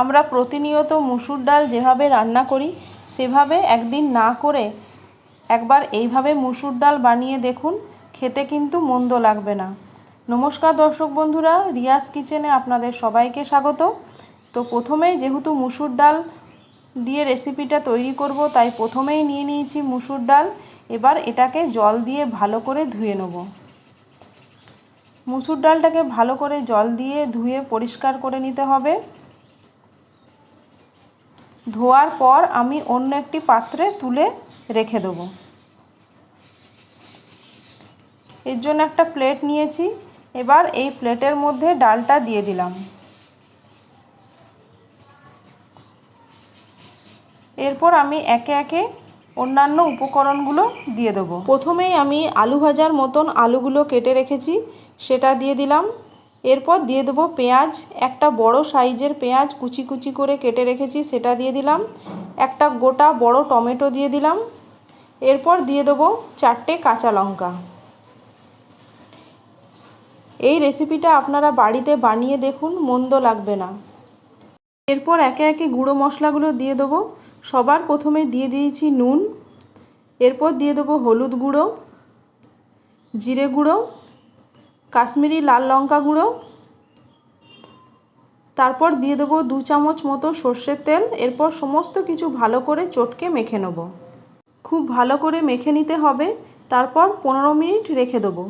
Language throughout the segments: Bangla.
আমরা প্রতিনিয়ত মুসুর ডাল যেভাবে রান্না করি সেভাবে একদিন না করে একবার এইভাবে মুসুর ডাল বানিয়ে দেখুন, খেতে কিন্তু মন্দ লাগবে না। নমস্কার দর্শক বন্ধুরা, রিয়াস কিচেনে আপনাদের সবাইকে স্বাগত। তো প্রথমেই যেহেতু মুসুর ডাল দিয়ে রেসিপিটা তৈরি করব, তাই প্রথমেই নিয়ে নিয়েছি মুসুর ডাল। এবার এটাকে জল দিয়ে ভালো করে ধুয়ে নেব। মুসুর ডালটাকে ভালো করে জল দিয়ে ধুয়ে পরিষ্কার করে নিতে হবে। ধোয়ার পর আমি অন্য একটি পাত্রে তুলে রেখে দেব। এর জন্য একটা প্লেট নিয়েছি। এবার এই প্লেটের মধ্যে ডালটা দিয়ে দিলাম। এরপর আমি একে একে অন্যান্য উপকরণগুলো দিয়ে দেবো। প্রথমেই আমি আলু ভাজার মতন আলুগুলো কেটে রেখেছি, সেটা দিয়ে দিলাম। এরপর দিয়ে দেবো পেঁয়াজ, একটা বড় সাইজের পেঁয়াজ কুচি কুচি করে কেটে রেখেছি, সেটা দিয়ে দিলাম। একটা গোটা বড় টমেটো দিয়ে দিলাম। এরপর দিয়ে দেবো 4টে কাঁচা লঙ্কা। এই রেসিপিটা আপনারা বাড়িতে বানিয়ে দেখুন, মন্দ লাগবে না। এরপর একে একে গুঁড়ো মশলাগুলো দিয়ে দেবো। সবার প্রথমে দিয়ে দিয়েছি নুন, এরপর দিয়ে দেবো হলুদ গুঁড়ো, জিরে গুঁড়ো, কাশ্মীরি লাল লঙ্কা গুঁড়ো, তারপর দিয়ে দেবো 2 চামচ মতো সর্ষের তেল। এরপর সমস্ত কিছু ভালো করে চটকে মেখে নেব। খুব ভালো করে মেখে নিতে হবে। তারপর 15 মিনিট রেখে দেবো।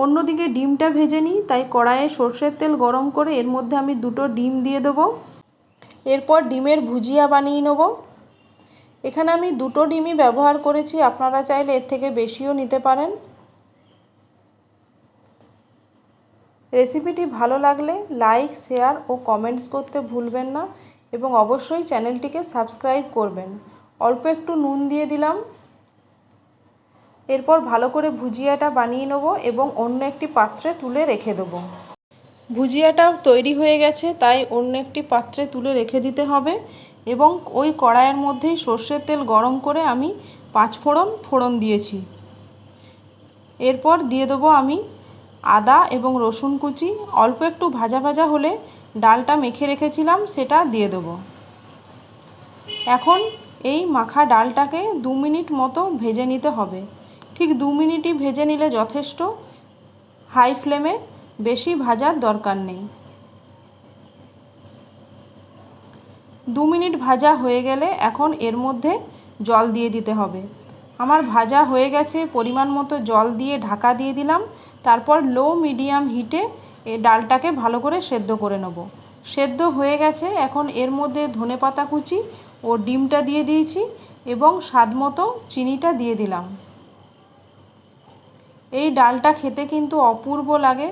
অন্যদিকে ডিমটা ভেজে নিই, তাই কড়াইয়ে সর্ষের তেল গরম করে এর মধ্যে আমি 2টো ডিম দিয়ে দেবো। এরপর ডিমের ভুজিয়া বানিয়ে নেব। এখানে আমি 2টো ডিমই ব্যবহার করেছি, আপনারা চাইলে এর থেকে বেশিও নিতে পারেন। রেসিপিটি ভালো লাগলে লাইক, শেয়ার ও কমেন্টস করতে ভুলবেন না এবং অবশ্যই চ্যানেলটিকে সাবস্ক্রাইব করবেন। অল্প একটু নুন দিয়ে দিলাম। এরপর ভালো করে ভুজিয়াটা বানিয়ে নেব এবং অন্য একটি পাত্রে তুলে রেখে দেবো। ভুজিয়াটা তৈরি হয়ে গেছে, তাই অন্য একটি পাত্রে তুলে রেখে দিতে হবে এবং ওই কড়াইয়ের মধ্যেই সর্ষের তেল গরম করে আমি 5 ফোড়ন দিয়েছি। এরপর দিয়ে দেবো আমি আদা এবং রসুন কুচি। অল্প একটু ভাজা ভাজা হলে ডালটা মেখে রেখেছিলাম সেটা দিয়ে দেবো। এখন এই মাখা ডালটাকে 2 মিনিট মতো ভেজে নিতে হবে। ঠিক 2 মিনিটই ভেজে নিলে যথেষ্ট, হাই ফ্লেমে বেশি ভাজার দরকার নেই। 2 মিনিট ভাজা হয়ে গেলে এখন এর মধ্যে জল দিয়ে দিতে হবে। আমার ভাজা হয়ে গেছে, পরিমাণ মতো জল দিয়ে ঢাকা দিয়ে দিলাম। তারপর লো মিডিয়াম হিটে এই ডালটাকে ভালো করে সেদ্ধ করে নেব। সেদ্ধ হয়ে গেছে, এখন এর মধ্যে ধনেপাতা কুচি ও ডিমটা দিয়ে দিয়েছি এবং স্বাদ মতো চিনিটা দিয়ে দিলাম। এই ডালটা খেতে কিন্তু অপূর্ব লাগে।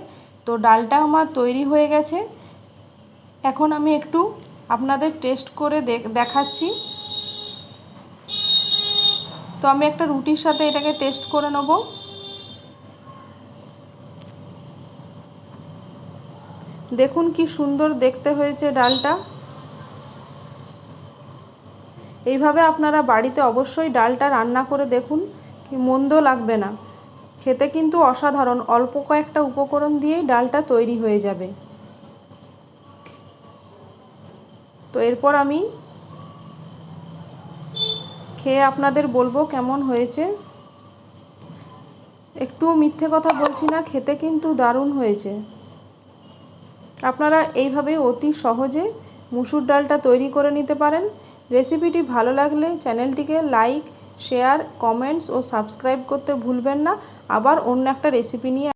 তো ডালটা আমার তৈরি হয়ে গেছে। এখন আমি একটু আপনাদের টেস্ট করে দেখাচ্ছি। তো আমি একটা রুটির সাথে এটাকে টেস্ট করে নেব। দেখুন কি সুন্দর দেখতে হয়েছে ডালটা। এইভাবে আপনারা বাড়িতে অবশ্যই ডালটা রান্না করে দেখুন, কি মন্দ লাগবে না। খেতে কিন্তু অসাধারণ, অল্প কয়েকটা উপকরণ দিয়েই ডালটা তৈরি হয়ে যাবে। তো এরপর আমি খেয়ে আপনাদের বলবো কেমন হয়েছে। একটুও মিথ্যে কথা বলছি না, খেতে কিন্তু দারুণ হয়েছে। আপনারা এইভাবে অতি সহজে মুসুর ডালটা তৈরি করে নিতে পারেন। রেসিপিটি ভালো লাগলে চ্যানেলটিকে লাইক, শেয়ার, কমেন্টস ও সাবস্ক্রাইব করতে ভুলবেন না। আবার অন্য একটা রেসিপি নিয়ে